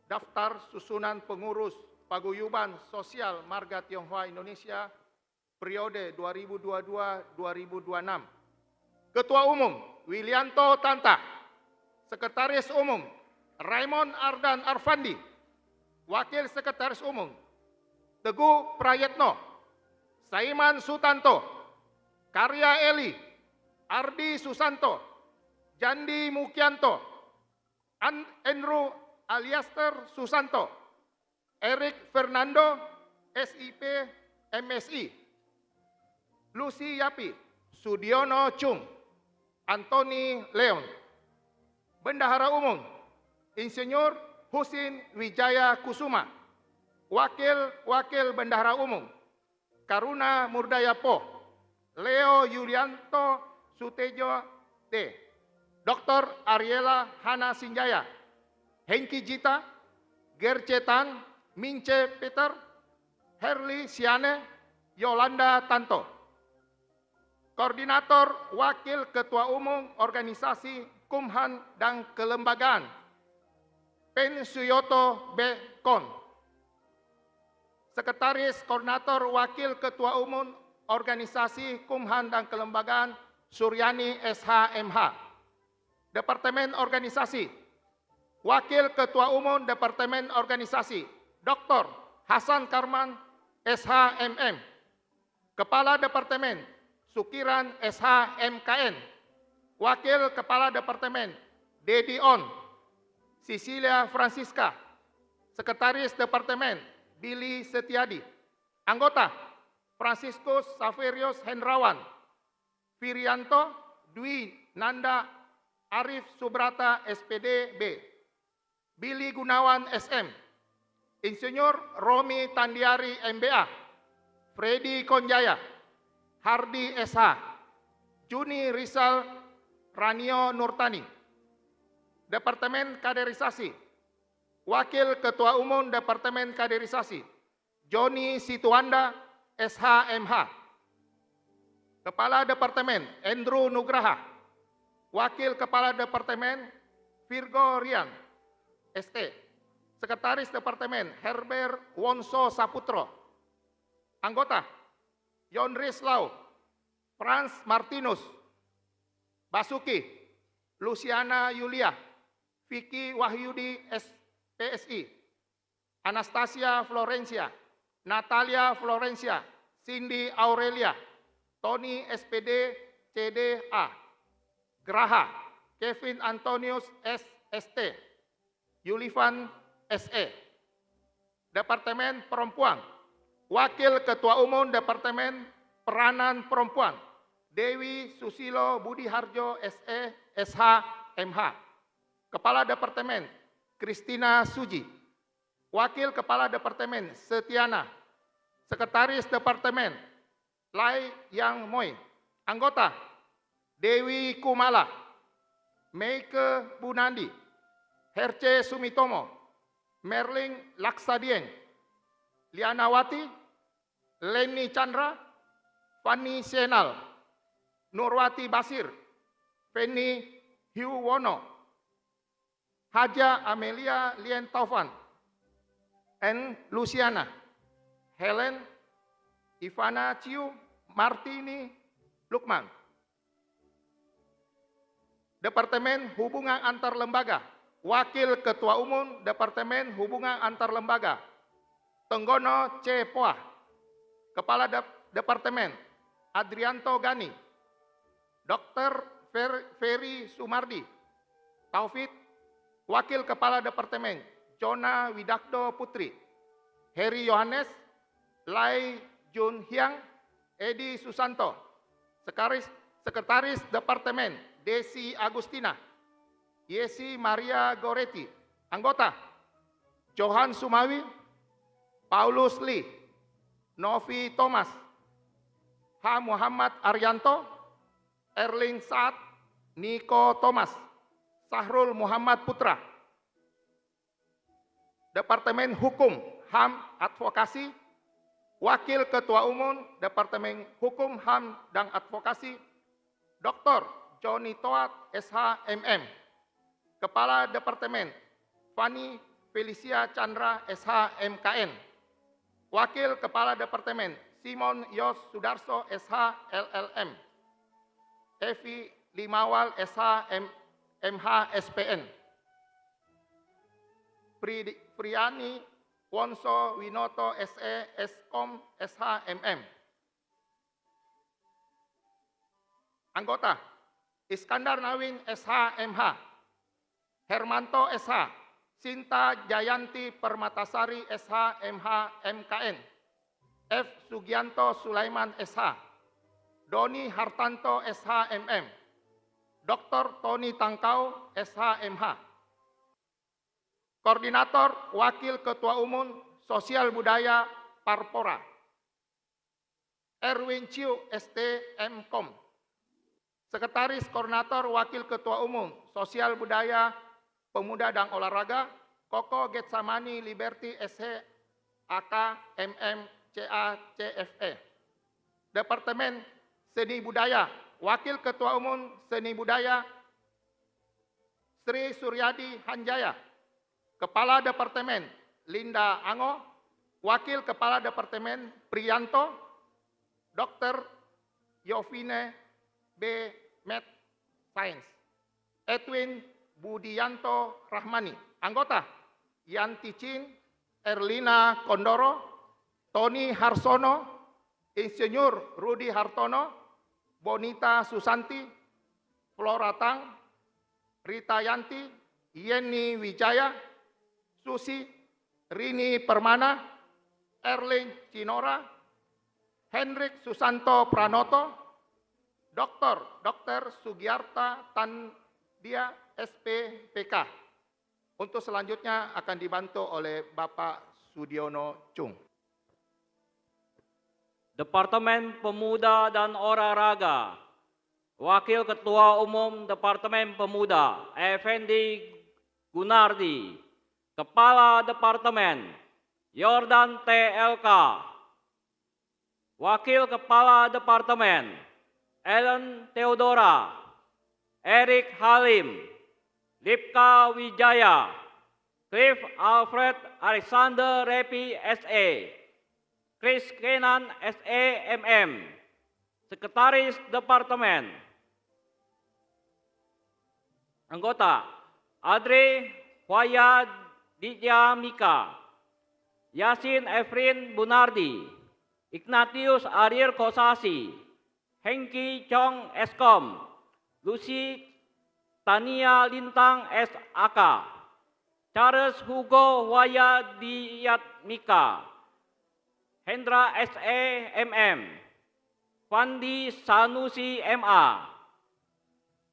Daftar susunan pengurus Paguyuban Sosial Marga Tionghoa Indonesia periode 2022-2026. Ketua Umum Wilianto Tanta, Sekretaris Umum Raymond Ardan Arfandi, Wakil Sekretaris Umum Teguh Prayetno, Saiman Sutanto, Karya Eli, Ardi Susanto, Jandi Mukianto, Andrew Aliaster Susanto, Eric Fernando, SIP MSI, Lucy Yapi, Sudiono Chung, Anthony Leon. Bendahara Umum Insinyur Husin Wijaya Kusuma, Wakil Bendahara Umum Karuna Murdayapo, Leo Yulianto Sutejo D, Dr. Ariela Hana Sinjaya, Hengki Jita, Gercetan, Mince Peter, Herli Siane, Yolanda Tanto. Koordinator Wakil Ketua Umum Organisasi Kumhan dan Kelembagaan, Pen Suyoto B. Kon. Sekretaris Koordinator Wakil Ketua Umum Organisasi Kumhan dan Kelembagaan, Suryani SHMH. Departemen Organisasi, Wakil Ketua Umum Departemen Organisasi, Dr. Hasan Karman SHMM. Kepala Departemen, Sukiran SHMKN. Wakil Kepala Departemen, Dedi On, Cecilia Francisca. Sekretaris Departemen, Billy Setiadi. Anggota, Franciscus Saverius Hendrawan, Virianto Dwi Nanda Arif Subrata SPD B, Billy Gunawan SM, Insinyur Romi Tandiari MBA, Freddy Konjaya, Hardi SH, Juni Rizal Ranio Nurtani. Departemen Kaderisasi, Wakil Ketua Umum Departemen Kaderisasi, Joni Situanda SHMH. Kepala Departemen, Andrew Nugraha. Wakil Kepala Departemen, Virgo Rian ST. Sekretaris Departemen, Herbert Wonso Saputro. Anggota, Yonris Lau, Frans Martinus, Basuki, Luciana Yulia, Vicky Wahyudi PSI, Anastasia Florencia, Natalia Florencia, Cindy Aurelia, Tony SPD CDA, Graha, Kevin Antonius SST, Yulivan SE. Departemen Perempuan, Wakil Ketua Umum Departemen Peranan Perempuan, Dewi Susilo Budi Harjo SE SH MH. Kepala Departemen, Kristina Suji. Wakil Kepala Departemen, Setiana. Sekretaris Departemen, Lai Yang Moy. Anggota, Dewi Kumala, Meike Bunandi, Herce Sumitomo, Merling Laksadieng, Lianawati, Leni Chandra, Fanny Senal, Nurwati Basir, Penny Hiuwono, Haja Amelia Lien Taufan, N. Luciana, Helen, Ivana Ciu, Martini Lukman. Departemen Hubungan Antar Lembaga, Wakil Ketua Umum Departemen Hubungan Antar Lembaga, Tenggono C. Poah. Kepala Departemen, Adrianto Gani, Dr. Ferry Sumardi, Taufik. Wakil Kepala Departemen, Jona Widakdo Putri, Heri Yohanes, Lai Jun Hyang, Edi Susanto. Sekretaris Departemen, Desi Agustina, Yesi Maria Goretti. Anggota, Johan Sumawi, Paulus Lee, Novi Thomas, H. Muhammad Arianto, Erling Saad, Niko Thomas, Sahrul Muhammad Putra. Departemen Hukum, HAM, Advokasi, Wakil Ketua Umum Departemen Hukum, HAM, dan Advokasi, Dr. Joni Toat, SHMM. Kepala Departemen, Fanny Felicia Chandra SH MKN. Wakil Kepala Departemen Simon Yos Sudarso SH LLM. Evi Limawal SH MH SPN. Priyani Wonso Winoto SE Eskom SH MM. Anggota Iskandar Nawin SH MH. Hermanto SH. Sinta Jayanti Permatasari SH MH MKN. F. Sugianto Sulaiman SH. Doni Hartanto SH MM. Dr. Tony Tangkau SH MH. Koordinator Wakil Ketua Umum Sosial Budaya Parpora. Erwin Chiu ST MKOM. Sekretaris Koordinator Wakil Ketua Umum Sosial Budaya Pemuda dan Olahraga, Koko Getsamani Liberty SH AK MM CA CFE. Departemen Seni Budaya, Wakil Ketua Umum Seni Budaya Sri Suryadi Hanjaya. Kepala Departemen Linda Ango, Wakil Kepala Departemen Priyanto, Dr. Yovine B. Med Science. Edwin Budianto Rahmani. Anggota Yanti Chin, Erlina Kondoro, Tony Harsono, Insinyur Rudi Hartono, Bonita Susanti, Flora Tang, Rita Yanti, Yeni Wijaya, Susi, Rini Permana, Erling Cinora, Hendrik Susanto Pranoto, Dr. Sugiarta Tandia SPPK. Untuk selanjutnya akan dibantu oleh Bapak Sudiono Chung. Departemen Pemuda dan Olahraga, Wakil Ketua Umum Departemen Pemuda, Effendi Gunardi. Kepala Departemen, Yordan TLK. Wakil Kepala Departemen, Ellen Theodora. Erik Halim, Lipka Wijaya, Cliff Alfred Alexander Repi SE, Chris Kenan SE MM, Sekretaris Departemen. Anggota Adri Waya Ditya Mika, Yasin Efrin Bunardi, Ignatius Arir Kosasi, Hengki Chong Eskom, Lucy Tania Lintang SAK, Charles Hugo Waya Diatmika, Hendra SE MM, Fandi Sanusi MA,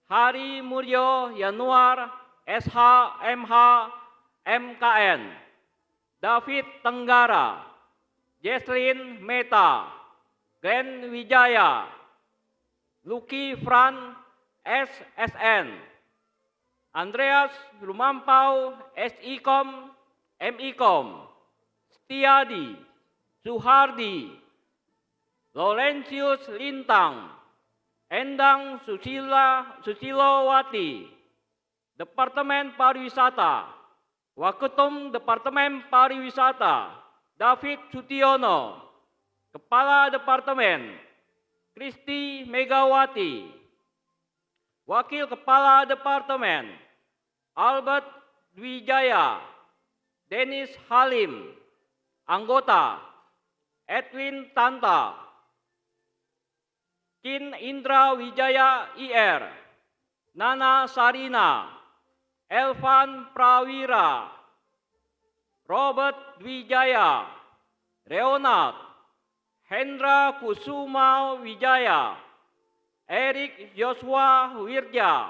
Hari Muryo Yanuar SH MH MKN, David Tenggara, Jesslyn Meta, Glenn Wijaya, Lucky Fran SSN, Andreas Lumampau SIKOM MIKOM, Setiadi, Suhardi, Laurentius Lintang, Endang Susilowati. Departemen Pariwisata, Waketum Departemen Pariwisata, David Sutiono. Kepala Departemen, Kristi Megawati. Wakil Kepala Departemen, Albert Wijaya, Dennis Halim. Anggota, Edwin Tanta, Kin Indra Wijaya IR, Nana Sarina, Elvan Prawira, Robert Wijaya, Leonard, Hendra Kusuma Wijaya, Erik Joshua Wirja,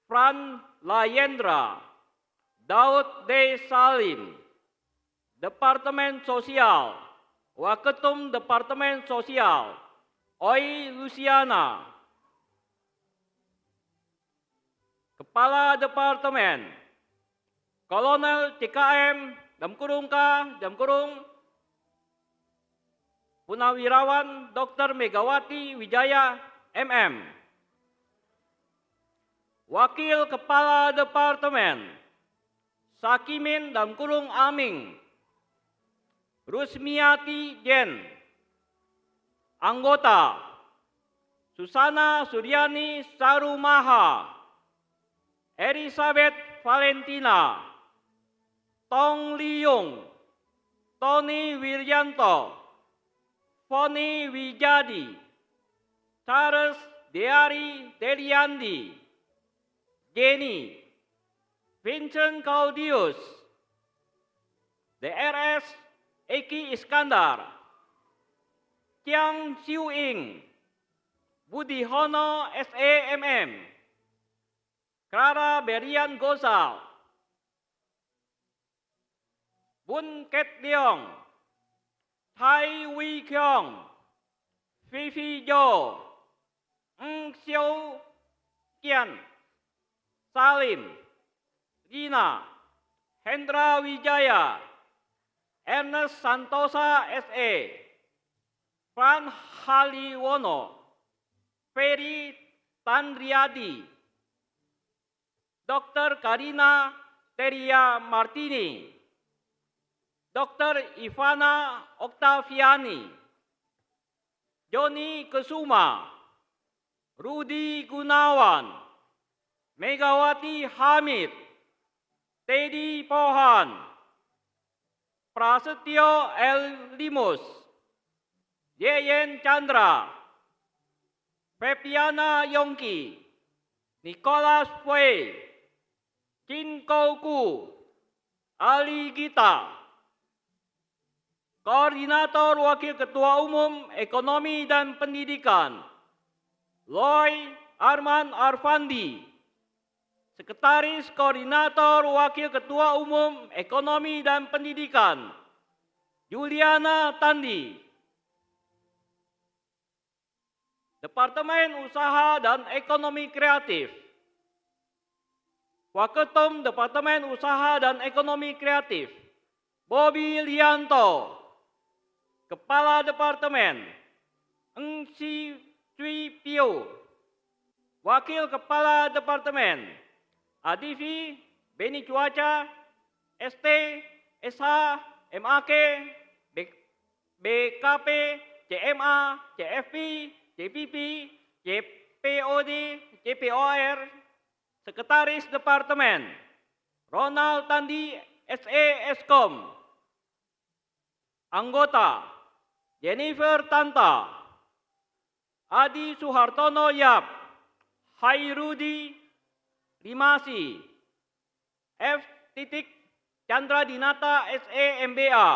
Fran Layendra, Daud D. Salim. Departemen Sosial, Waketum Departemen Sosial, Oi Luciana. Kepala Departemen, Kolonel TKM Damkurung K. Damkurung Punawirawan Dr. Megawati Wijaya MM. Wakil Kepala Departemen, Sakimin Aming, Rusmiati Jen. Anggota Susana Suryani Sarumaha, Elizabeth Valentina, Tong Liyung, Tony Wiryanto, Foni Wijadi, Charles Deari Deliandi, Jenny, Vincent Claudius, DRS Eki Iskandar, Chiang Siu Ing, Budi Hono SEMM, Clara Berian Gosal, Bun Ket Leong, Tai Wei Kyong, Fifi Jo, Ng Xiao Kian, Salim, Rina, Hendra Wijaya, Ernest Santosa SE, Fran Haliwono, Ferry Tanriadi, Dr. Karina Teria Martini, Dr. Ivana Octaviani, Joni Kesuma, Rudi Gunawan, Megawati Hamid, Teddy Pohan, Prasetyo L. Limus, Yeyen Chandra, Febiana Yongki, Nicholas Wei, Jin Kouku, Ali Gita, Koordinator Wakil Ketua Umum Ekonomi dan Pendidikan, Loy Arman Arfandi, Sekretaris Koordinator Wakil Ketua Umum Ekonomi dan Pendidikan, Juliana Tandi, Departemen Usaha dan Ekonomi Kreatif, Waketum Departemen Usaha dan Ekonomi Kreatif, Bobby Lianto, Kepala Departemen, Ng Si Cui Pio, Wakil Kepala Departemen, Adivi, Beni Cuaca, ST, SH, MAK, BKP, CMA, CFP, CPP, CPOD, CPOR, Sekretaris Departemen, Ronald Tandi, SE Eskom, Anggota, Jennifer Tanta, Adi Suhartono Yap, Hairudi Limasi, F. Chandra Dinata SE MBA,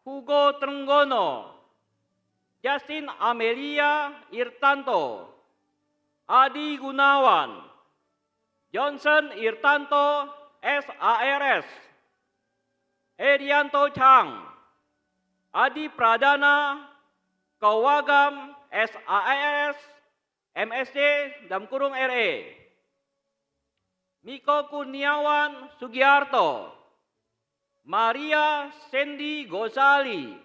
Hugo Trenggono, Justin Amelia Irtanto, Adi Gunawan, Johnson Irtanto SARS, Erianto Chang, Adi Pradana, Kawagam SARS, MSC (RE), Miko Kurniawan Sugiarto, Maria Sandy Gosali,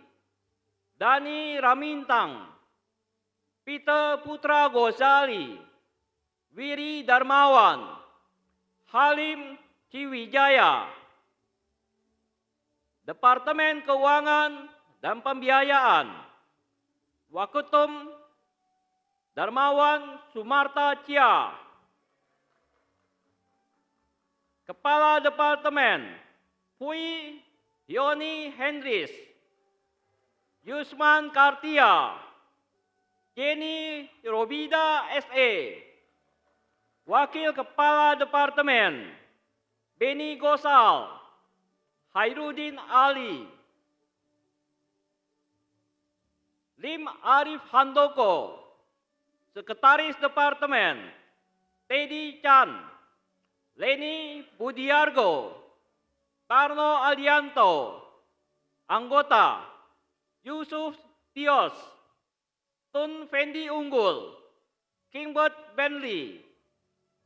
Dani Ramintang, Peter Putra Gosali, Wiri Darmawan, Halim Ciwijaya, Departemen Keuangan dan Pembiayaan, Waketum Darmawan Sumarta Cia, Kepala Departemen, Pui Yoni Hendris, Yusman Kartia, Jenny Robida SE, Wakil Kepala Departemen, Beni Gosal, Hairudin Ali, Lim Arif Handoko, Sekretaris Departemen, Teddy Chan, Leni Budiargo, Tarno Aldianto, Anggota, Yusuf Tios, Tun Fendi Unggul, Kingbert Bentley,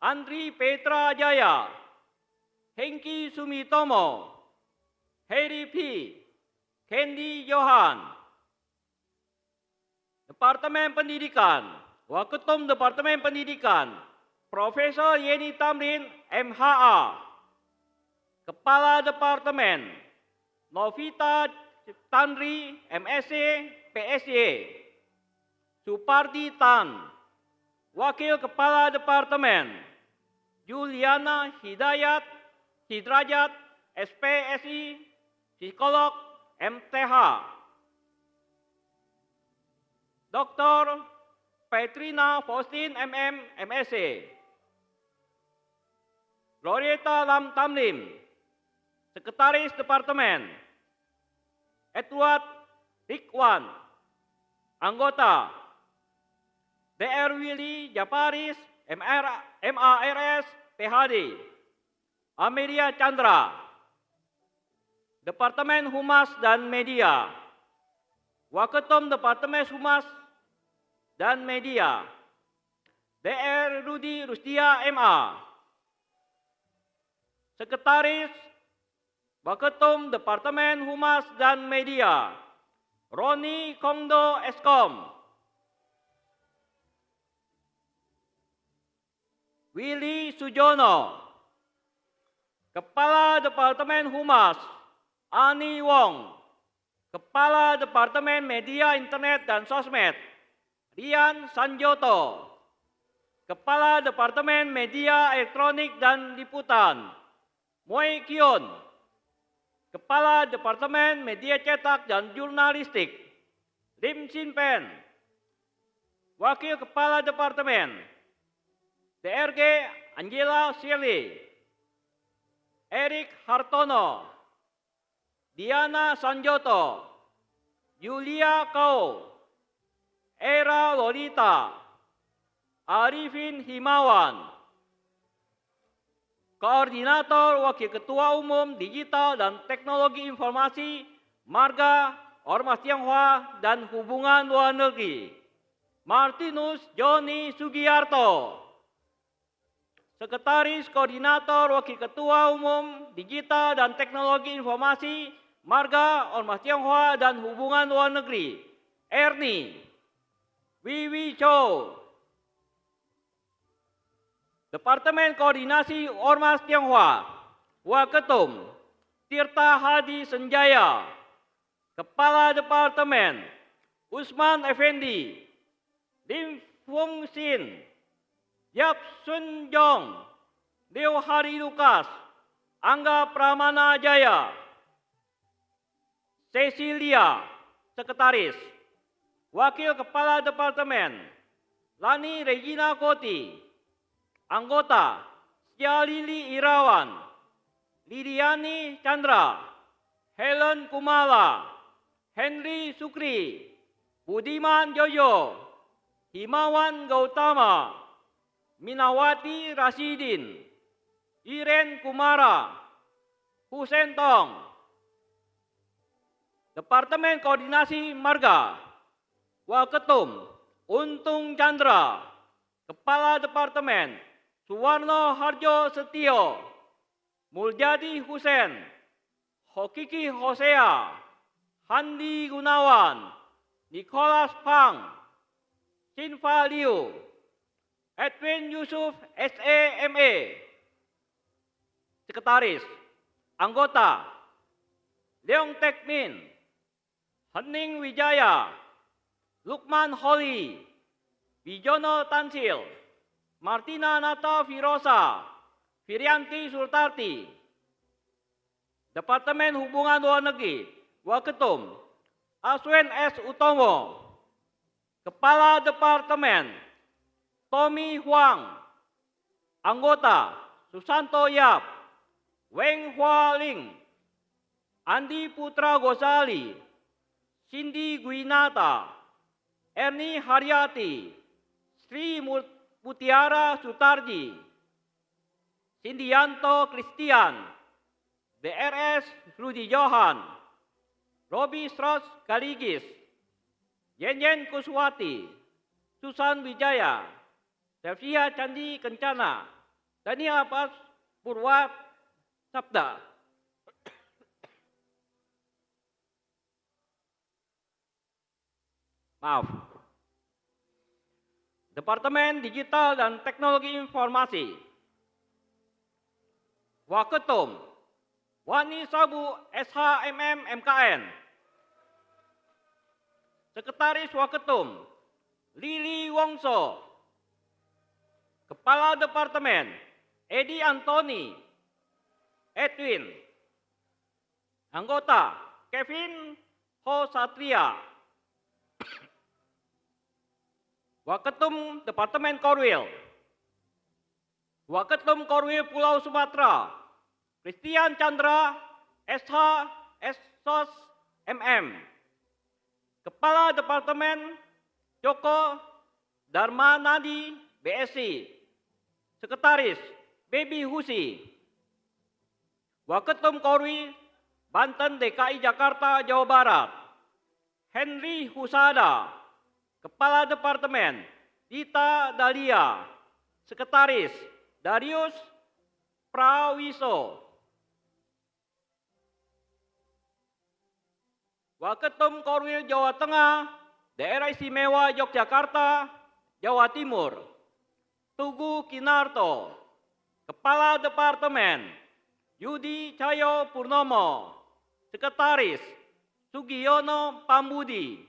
Andri Petra Jaya, Hengki Sumitomo, Heri P, Kendi Johan, Departemen Pendidikan, Waketum Departemen Pendidikan, Profesor Yeni Tamrin, MHA, Kepala Departemen Novita Ciptandri, MSc, PSy. Supardi Tan, Wakil Kepala Departemen. Juliana Hidayat Hidrajat, SPSI, Psikolog, MTH. Dr. Petrina Faustin, MM, MSc. Glorieta Lam Tamlim, Sekretaris Departemen. Edward Rikwan, Anggota. Dr. Willy Japaris, MARS, PhD. Amelia Chandra, Departemen Humas dan Media. Waketum Departemen Humas dan Media. Dr. Rudi Rusdia, MA. Sekretaris Waketum Departemen Humas dan Media, Roni Kongdo, Eskom. Willy Sujono, Kepala Departemen Humas. Ani Wong, Kepala Departemen Media Internet dan Sosmed. Rian Sanjoto, Kepala Departemen Media Elektronik dan Liputan. Moe Kion, Kepala Departemen Media Cetak dan Jurnalistik. Lim Sin Pen, Wakil Kepala Departemen. DRG Angela Shirley. Erik Hartono, Diana Sanjoto, Yulia Kau, Era Lolita, Arifin Himawan. Koordinator Wakil Ketua Umum Digital dan Teknologi Informasi, Marga, Ormas Tionghoa dan Hubungan Luar Negeri, Martinus Joni Sugiarto. Sekretaris Koordinator Wakil Ketua Umum Digital dan Teknologi Informasi, Marga, Ormas Tionghoa dan Hubungan Luar Negeri, Ernie Wiwi Chow. Departemen Koordinasi Ormas Tionghoa, Waketum Tirta Hadi Senjaya. Kepala Departemen Usman Effendi, Lim Fung Sin, Yap Sun Jong, Leo Hari Lukas, Angga Pramana Jaya. Cecilia, Sekretaris. Wakil Kepala Departemen Lani Regina Koti. Anggota Sia Lili Irawan, Liliani Chandra, Helen Kumala, Henry Sukri, Budiman Jojo, Himawan Gautama, Minawati Rasidin, Iren Kumara, Husen Tong. Departemen Koordinasi Marga, Waketum Untung Chandra. Kepala Departemen Suwarno Harjo Setio, Muljadi Husen, Hokiki Hosea, Handi Gunawan, Nicholas Pang, Sinfa Liu, Edwin Yusuf SEME. Sekretaris. Anggota Leong Tek Min, Hening Wijaya, Lukman Holi, Wijono Tansil, Martina Nata Firosa, Firianti Sultarti. Departemen Hubungan Luar Negeri, Waketum Aswen S. Utomo. Kepala Departemen Tommy Huang. Anggota Susanto Yap, Weng Hua Ling, Andi Putra Gosali, Cindy Guinata, Erni Haryati, Sri Mutiara Sutarji, Sindianto Christian, DRS Rudi Johan, Robi Strauss Galigis, Yenyen Kuswati, Susan Wijaya, Selvia Candi Kencana, Daniel Abbas Purwa Sabda. Maaf. Departemen Digital dan Teknologi Informasi, Waketum Wani Sabu SHMM MKN. Sekretaris Waketum Lili Wongso. Kepala Departemen Edi Antoni Edwin. Anggota Kevin Hosatria. Waketum Departemen Korwil. Waketum Korwil Pulau Sumatera Christian Chandra SH Sos MM. Kepala Departemen Joko Darmanadi BSI. Sekretaris Baby Husi. Waketum Korwil Banten DKI Jakarta Jawa Barat Henry Husada. Kepala Departemen Dita Dahlia. Sekretaris Darius Prawiso. Waketum Korwil Jawa Tengah, Daerah Istimewa Yogyakarta, Jawa Timur, Tugu Kinarto. Kepala Departemen Yudi Cahyo Purnomo. Sekretaris Sugiono Pambudi.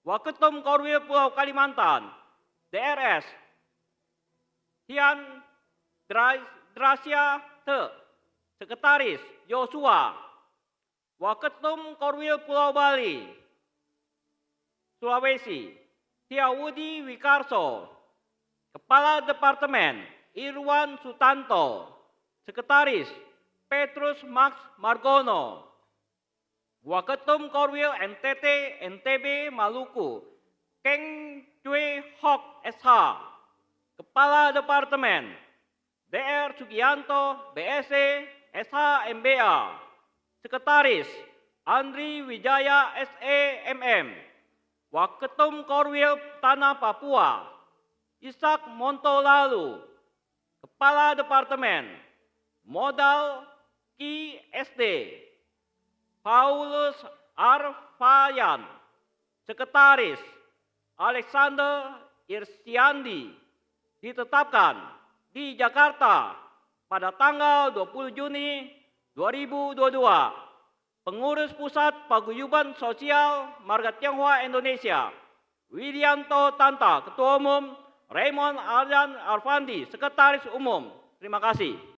Waketum Korwil Pulau Kalimantan, DRS Tian Drasya Te. Sekretaris Joshua. Waketum Korwil Pulau Bali, Sulawesi, Tiawudi Wikarso. Kepala Departemen Irwan Sutanto. Sekretaris Petrus Max Margono. Waketum Korwil NTT NTB Maluku Keng Cue Hok SH. Kepala Departemen DR Sugianto BSc SH MBA. Sekretaris Andri Wijaya SEMM. Waketum Korwil Tanah Papua Ishak Montolalu. Kepala Departemen Modal Ki SD Paulus Arfayan. Sekretaris Alexander Irsyandi. Ditetapkan di Jakarta pada tanggal 20 Juni 2022. Pengurus Pusat Paguyuban Sosial Marga Tionghoa Indonesia Widianto Tanta, Ketua Umum Raymond Ardan Arfandi, Sekretaris Umum. Terima kasih.